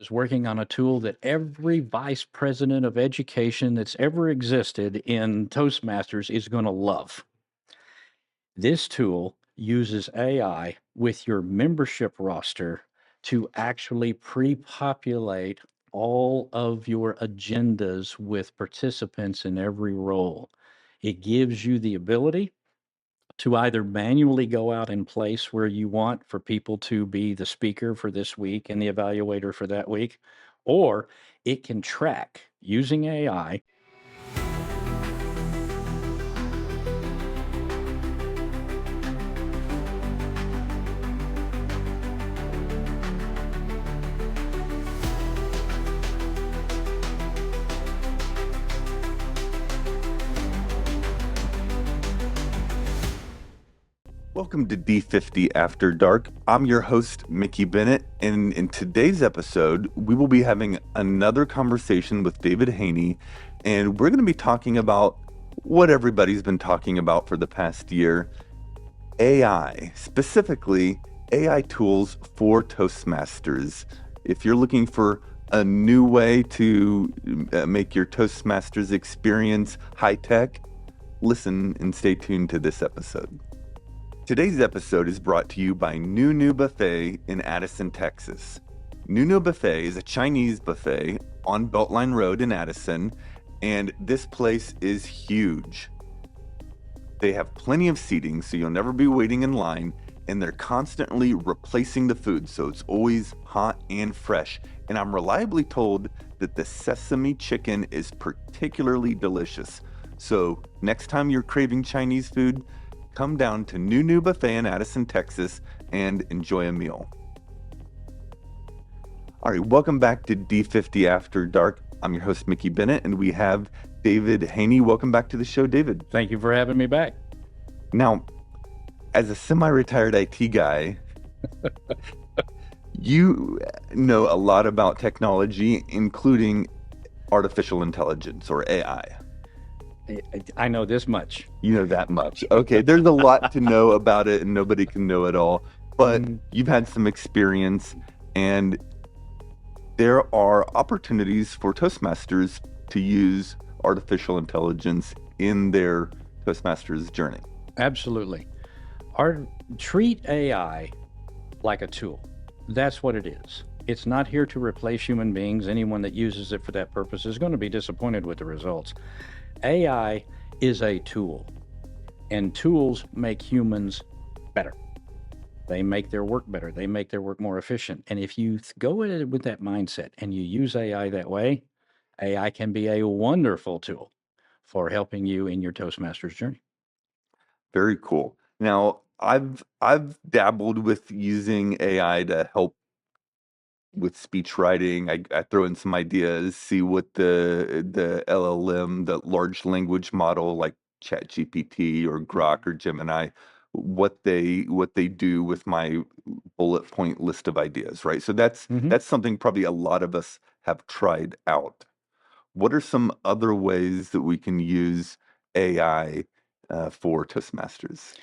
is working on a tool that every vice president of education that's ever existed in Toastmasters is going to love. This tool uses AI with your membership roster to actually pre populate all of your agendas with participants in every role. It gives you the ability to either manually go out and place where you want for people to be the speaker for this week and the evaluator for that week, or it can track using AI. Welcome to D50 After Dark. I'm your host, Mickey Bennett, and in today's episode, we will be having another conversation with David Haney, and we're going to be talking about what everybody's been talking about for the past year, AI, specifically AI tools for Toastmasters. If you're looking for a new way to make your Toastmasters experience high-tech, listen and stay tuned to this episode. Today's episode is brought to you by Nunu Buffet in Addison, Texas. Nunu Buffet is a Chinese buffet on Beltline Road in Addison, and this place is huge. They have plenty of seating, so you'll never be waiting in line, and they're constantly replacing the food, so it's always hot and fresh. And I'm reliably told that the sesame chicken is particularly delicious. So next time you're craving Chinese food, come down to Nunu Buffet in Addison, Texas, and enjoy a meal. All right, welcome back to D50 After Dark. I'm your host, Mickey Bennett, and we have David Haney. Welcome back to the show, David. Thank you for having me back. Now, as a semi-retired IT guy, you know a lot about technology, including artificial intelligence or AI. I know this much. You know that much. Okay, there's a lot to know about it, and nobody can know it all. But you've had some experience, and there are opportunities for Toastmasters to use artificial intelligence in their Toastmasters journey. Absolutely. Treat AI like a tool. That's what it is. It's not here to replace human beings. Anyone that uses it for that purpose is going to be disappointed with the results. AI is a tool, and tools make humans better. They make their work better. They make their work more efficient. And if you go at it with that mindset and you use AI that way, AI can be a wonderful tool for helping you in your Toastmasters journey. Very cool. Now, I've dabbled with using AI to help with speech writing. I throw in some ideas, see what the LLM, the large language model like ChatGPT or Grok or Gemini, what they do with my bullet point list of ideas, right? So that's something probably a lot of us have tried out. What are some other ways that we can use AI for Toastmasters?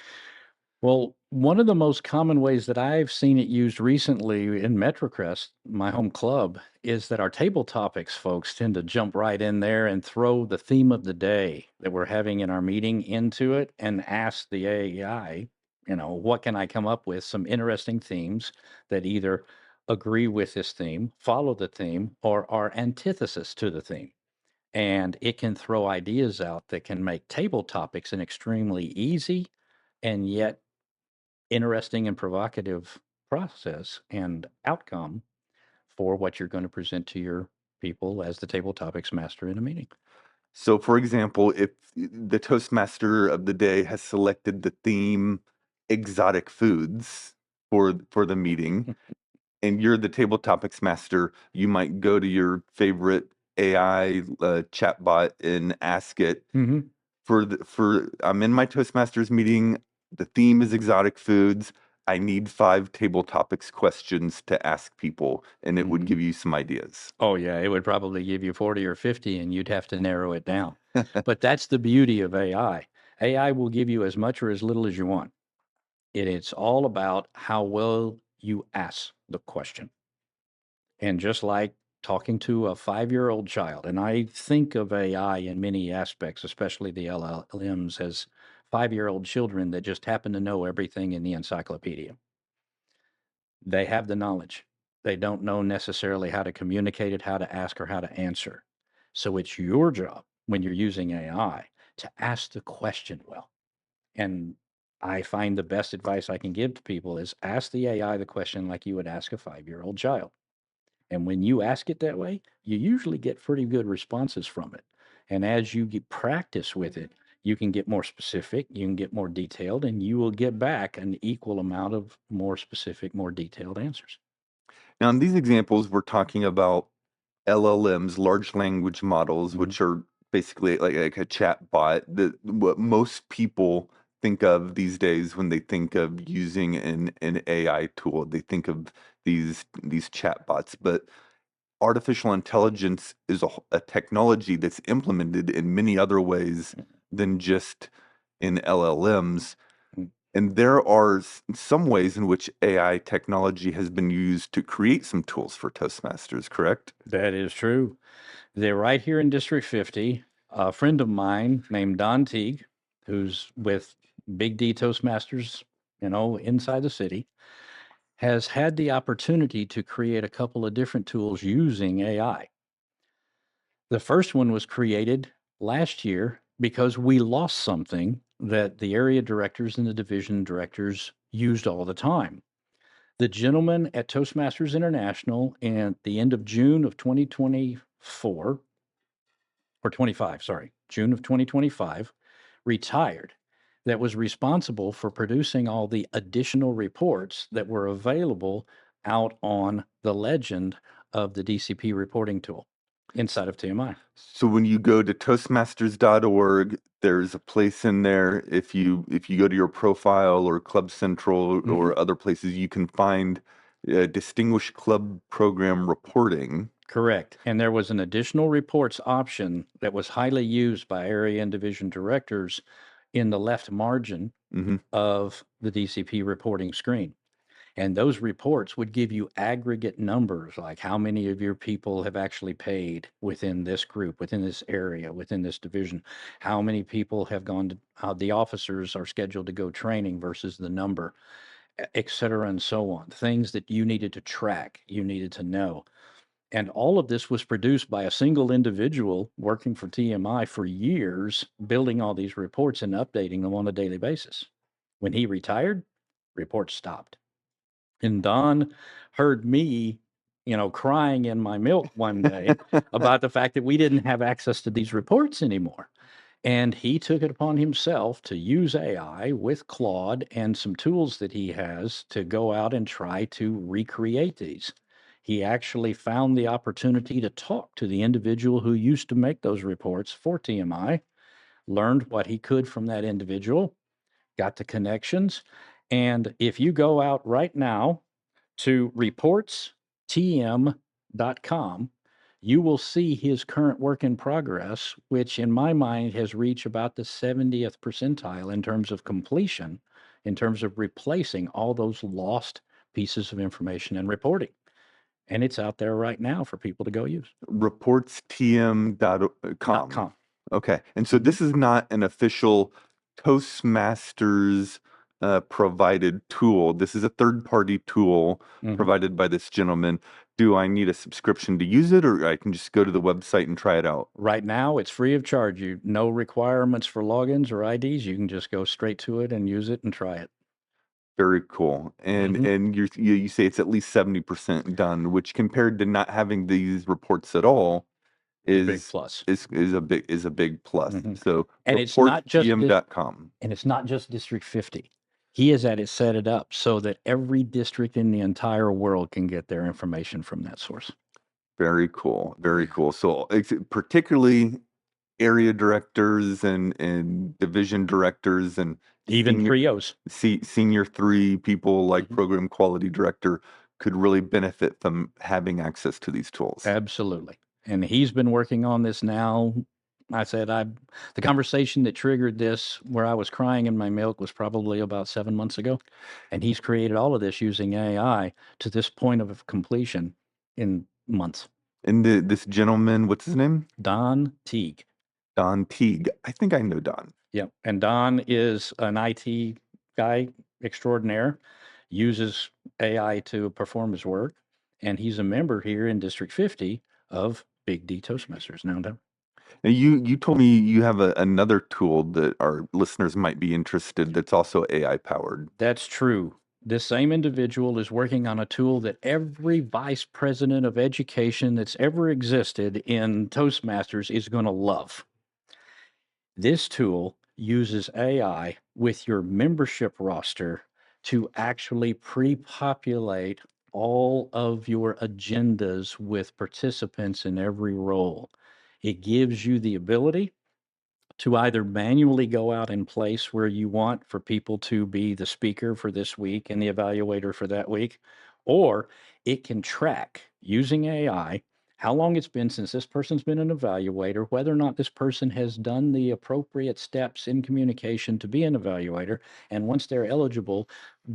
Well, one of the most common ways that I've seen it used recently in MetroCrest, my home club, is that our table topics folks tend to jump right in there and throw the theme of the day that we're having in our meeting into it and ask the AI, what can I come up with? Some interesting themes that either agree with this theme, follow the theme, or are antithesis to the theme. And it can throw ideas out that can make table topics an extremely easy and yet interesting and provocative process and outcome for what you're going to present to your people as the table topics master in a meeting. So, for example, if the Toastmaster of the day has selected the theme exotic foods for the meeting, and you're the table topics master, you might go to your favorite AI chatbot and ask it hmm for I'm in my Toastmasters meeting. The theme is exotic foods. I need 5 table topics questions to ask people, and it would give you some ideas. Oh, yeah, it would probably give you 40 or 50, and you'd have to narrow it down. But that's the beauty of AI. AI will give you as much or as little as you want. It's all about how well you ask the question. And just like talking to a 5-year-old child, and I think of AI in many aspects, especially the LLMs, as 5-year-old children that just happen to know everything in the encyclopedia. They have the knowledge. They don't know necessarily how to communicate it, how to ask, or how to answer. So it's your job when you're using AI to ask the question well. And I find the best advice I can give to people is ask the AI the question like you would ask a 5-year-old child. And when you ask it that way, you usually get pretty good responses from it. And as you get practice with it, you can get more specific, you can get more detailed, and you will get back an equal amount of more specific, more detailed answers. Now, in these examples, we're talking about LLMs, large language models, Mhm. which are basically like a chat bot that what most people think of these days when they think of using an AI tool. They think of these chat bots, but artificial intelligence is a technology that's implemented in many other ways than just in LLMs. Mm. And there are some ways in which AI technology has been used to create some tools for Toastmasters, correct? That is true. They're right here in District 50. A friend of mine named Don Teague, who's with Big D Toastmasters, inside the city, has had the opportunity to create a couple of different tools using AI. The first one was created last year because we lost something that the area directors and the division directors used all the time. The gentleman at Toastmasters International at the end of June of 2024, or 25, sorry, June of 2025, retired, that was responsible for producing all the additional reports that were available out on the legend of the DCP reporting tool inside of TMI. So when you go to toastmasters.org, there's a place in there. If you go to your profile or Club Central Mhm. or other places, you can find distinguished club program reporting. Correct. And there was an additional reports option that was highly used by area and division directors in the left margin Hmm. of the DCP reporting screen. And those reports would give you aggregate numbers, like how many of your people have actually paid within this group, within this area, within this division, how many people have gone to, how the officers are scheduled to go training versus the number, et cetera, and so on. Things that you needed to track, you needed to know. And all of this was produced by a single individual working for TMI for years, building all these reports and updating them on a daily basis. When he retired, reports stopped. And Don heard me, crying in my milk one day about the fact that we didn't have access to these reports anymore. And he took it upon himself to use AI with Claude and some tools that he has to go out and try to recreate these. He actually found the opportunity to talk to the individual who used to make those reports for TMI, learned what he could from that individual, got the connections. And if you go out right now to reportstm.com, you will see his current work in progress, which in my mind has reached about the 70th percentile in terms of completion, in terms of replacing all those lost pieces of information and reporting. And it's out there right now for people to go use. Reportstm.com. .com. Okay. And so Mhm. this is not an official Toastmasters provided tool. This is a third-party tool Mhm. provided by this gentleman. Do I need a subscription to use it, or I can just go to the website and try it out? Right now, it's free of charge. You no requirements for logins or IDs. You can just go straight to it and use it and try it. Very cool. And Mhm. and you say it's at least 70% done, which compared to not having these reports at all Big is plus. is a big plus. Mhm. So And reporttm.com. it's not just District 50. He has had it set it up so that every district in the entire world can get their information from that source. Very cool. Very Yeah. cool. So particularly area directors and division directors and Even senior trios. senior three people like Mhm. program quality director could really benefit from having access to these tools. Absolutely. And he's been working on this now. I said I the conversation that triggered this where I was crying in my milk was probably about 7 months ago. And he's created all of this using AI to this point of completion. in months. And this gentleman, what's his name? Don Teague. Don Teague. I think I know Don. Yep. And Don is an IT guy extraordinaire, uses AI to perform his work, and he's a member here in District 50 of Big D Toastmasters now. Don. And you told me you have another tool that our listeners might be interested that's also AI powered. That's true. This same individual is working on a tool that every vice president of education that's ever existed in Toastmasters is going to love. This tool uses AI with your membership roster to actually pre-populate all of your agendas with participants in every role. It gives you the ability to either manually go out and place where you want for people to be the speaker for this week and the evaluator for that week, or it can track using AI how long it's been since this person's been an evaluator, whether or not this person has done the appropriate steps in communication to be an evaluator. And once they're eligible,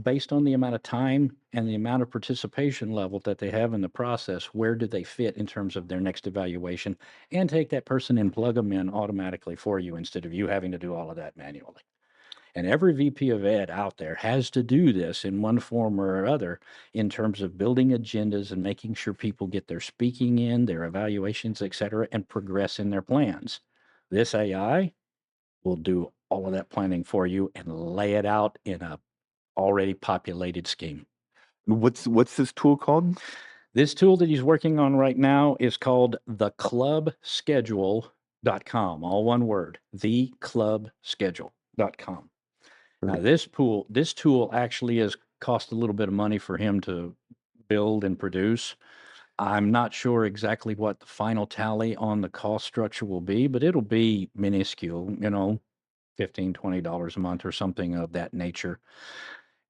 based on the amount of time and the amount of participation level that they have in the process, where do they fit in terms of their next evaluation? And take that person and plug them in automatically for you instead of you having to do all of that manually. And every VP of Ed out there has to do this in one form or other in terms of building agendas and making sure people get their speaking in, their evaluations, et cetera, and progress in their plans. This AI will do all of that planning for you and lay it out in a already populated scheme. What's this tool called? This tool that he's working on right now is called theclubschedule.com, all one word, theclubschedule.com. Now, Right. this tool actually has cost a little bit of money for him to build and produce. I'm not sure exactly what the final tally on the cost structure will be, but it'll be minuscule, $15, $20 a month or something of that nature.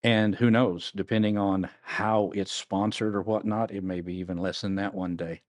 And who knows, depending on how it's sponsored or whatnot, it may be even less than that one day.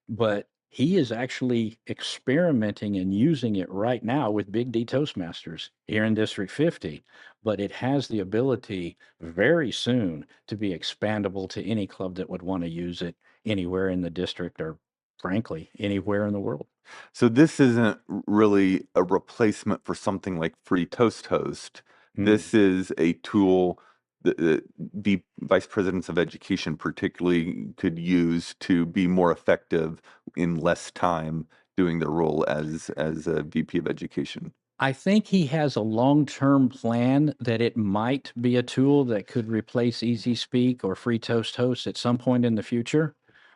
But he is actually experimenting and using it right now with Big D Toastmasters here in District 50. But it has the ability very soon to be expandable to any club that would want to use it anywhere in the district or, frankly, anywhere in the world. So this isn't really a replacement for something like Free Toast Host. Mm. This is a tool that the vice presidents of education particularly could use to be more effective in less time doing their role as a VP of education. I think he has a long-term plan that it might be a tool that could replace Easy Speak or Free Toast Host at some point in the future,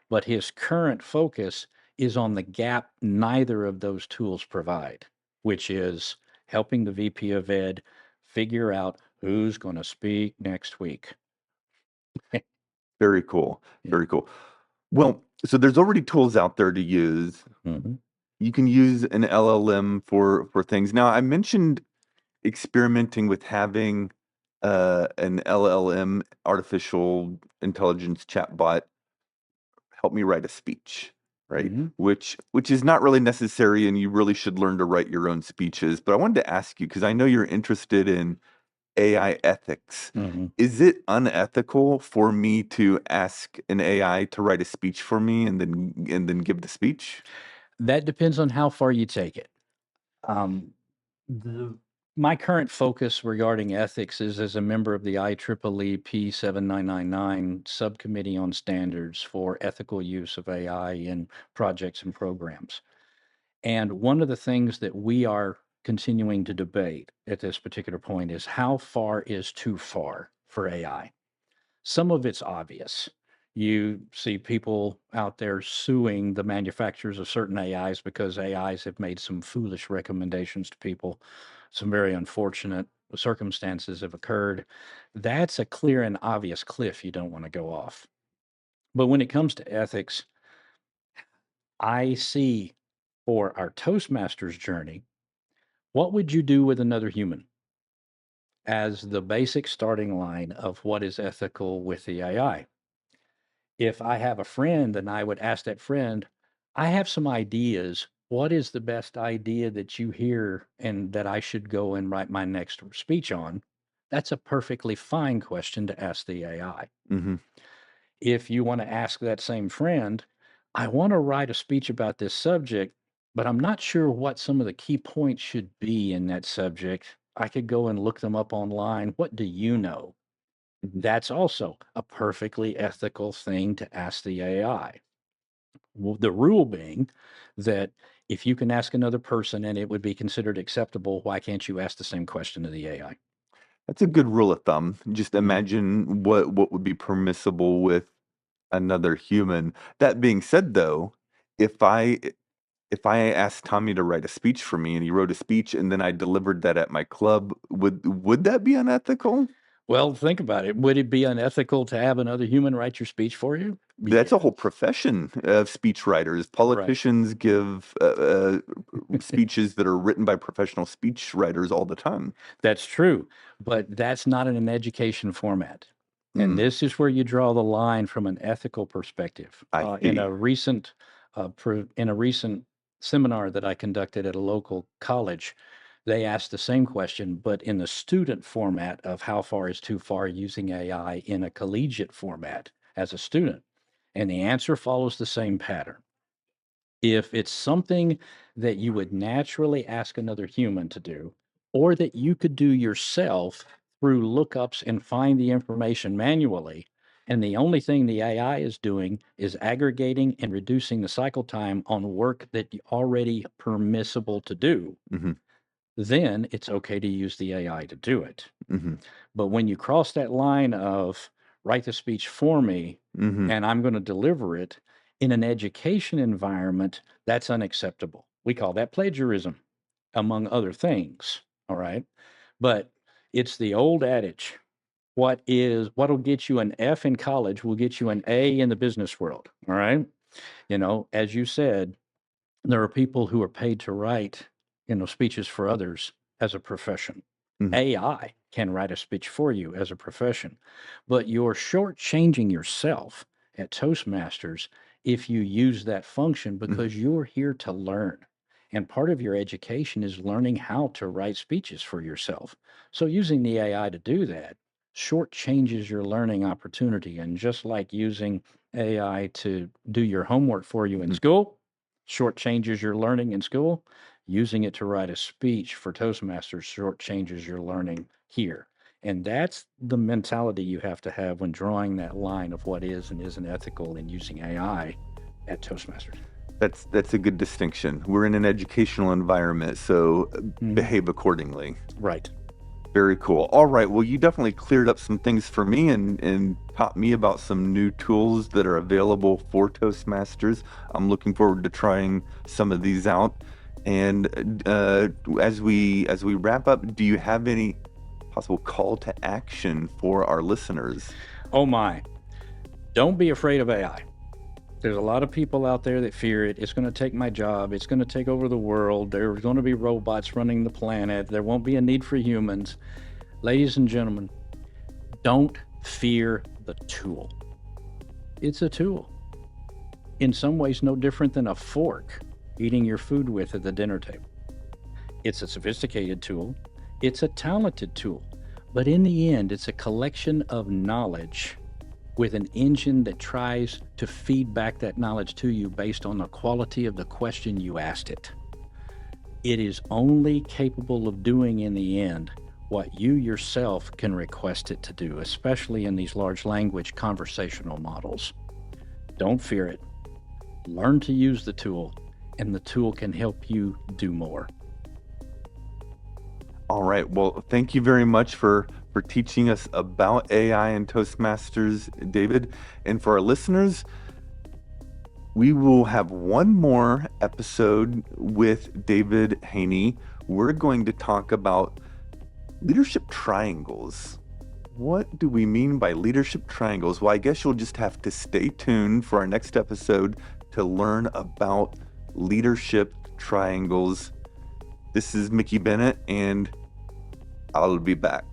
but his current focus is on the gap neither of those tools provide, which is helping the VP of Ed figure out who's going to speak next week. Very cool. Yeah. Very cool. Well, so there's already tools out there to use. Mhm. You can use an LLM for things. Now, I mentioned experimenting with having an LLM, artificial intelligence chatbot, help me write a speech, right? Mhm. Which is not really necessary, and you really should learn to write your own speeches. But I wanted to ask you because I know you're interested in AI ethics. Mhm. Is it unethical for me to ask an AI to write a speech for me and then give the speech? That depends on how far you take it. Um, The my current focus regarding ethics is as a member of the IEEE P7999 Subcommittee on Standards for Ethical Use of AI in Projects and Programs. And one of the things that we are continuing to debate at this particular point is how far is too far for AI? Some of it's obvious. You see people out there suing the manufacturers of certain AIs because AIs have made some foolish recommendations to people. Some very unfortunate circumstances have occurred. That's a clear and obvious cliff you don't want to go off. But when it comes to ethics, I see for our Toastmasters journey, what would you do with another human as the basic starting line of what is ethical with the AI? If I have a friend, then I would ask that friend, I have some ideas. What is the best idea that you hear and that I should go and write my next speech on? That's a perfectly fine question to ask the AI. Hmm. If you want to ask that same friend, I want to write a speech about this subject, but I'm not sure what some of the key points should be in that subject. I could go and look them up online. What do you know? Mhm. That's also a perfectly ethical thing to ask the AI. The rule being that if you can ask another person and it would be considered acceptable, why can't you ask the same question to the AI? That's a good rule of thumb. Just Mhm. imagine what would be permissible with another human. That being said, though, if I if I asked Tommy to write a speech for me and he wrote a speech and then I delivered that at my club, would that be unethical? Well, think about it. Would it be unethical to have another human write your speech for you? That's a whole Yes. profession of speech writers. Right. Politicians give speeches that are written by professional speech writers all the time. That's true, but that's not in an education format. And Mm, this is where you draw the line from an ethical perspective. I In see. a recent in a recent seminar that I conducted at a local college, they asked the same question, but in the student format of how far is too far using AI in a collegiate format as a student. And the answer follows the same pattern. If it's something that you would naturally ask another human to do, or that you could do yourself through lookups and find the information manually, and the only thing the AI is doing is aggregating and reducing the cycle time on work that already permissible to do, Hmm. then it's okay to use the AI to do it. Hmm. But when you cross that line of write the speech for me Hmm. and I'm going to deliver it in an education environment, that's unacceptable. We call that plagiarism, among other things. All right. But it's the old adage, what'll get you an F in college will get you an A in the business world. All right. As you said, there are people who are paid to write, speeches for others as a profession. Hmm. AI can write a speech for you as a profession, but you're shortchanging yourself at Toastmasters if you use that function Hmm. because you're here to learn. And part of your education is learning how to write speeches for yourself. So using the AI to do that shortchanges your learning opportunity. And just like using AI to do your homework for you in Hmm. school, shortchanges your learning in school. Using it to write a speech for Toastmasters shortchanges your learning here. And that's the mentality you have to have when drawing that line of what is and isn't ethical in using AI at Toastmasters. That's a good distinction. We're in an educational environment, so Mhm. behave accordingly. Right. Very cool. All right. Well, you definitely cleared up some things for me and taught me about some new tools that are available for Toastmasters. I'm looking forward to trying some of these out. And as we wrap up, do you have any possible call to action for our listeners? Oh my. Don't be afraid of AI. There's a lot of people out there that fear it. It's going to take my job. It's going to take over the world. There's going to be robots running the planet. There won't be a need for humans. Ladies and gentlemen, don't fear the tool. It's a tool. In some ways, no different than a fork eating your food with at the dinner table. It's a sophisticated tool, it's a talented tool, but in the end, it's a collection of knowledge with an engine that tries to feed back that knowledge to you based on the quality of the question you asked it. It is only capable of doing in the end what you yourself can request it to do, especially in these large language conversational models. Don't fear it. Learn to use the tool, and the tool can help you do more. All right. Well, thank you very much for teaching us about AI and Toastmasters, David. And for our listeners, we will have one more episode with David Haney. We're going to talk about leadership triangles. What do we mean by leadership triangles? Well, I guess you'll just have to stay tuned for our next episode to learn about leadership triangles. This is Mickey Bennett, and I'll be back.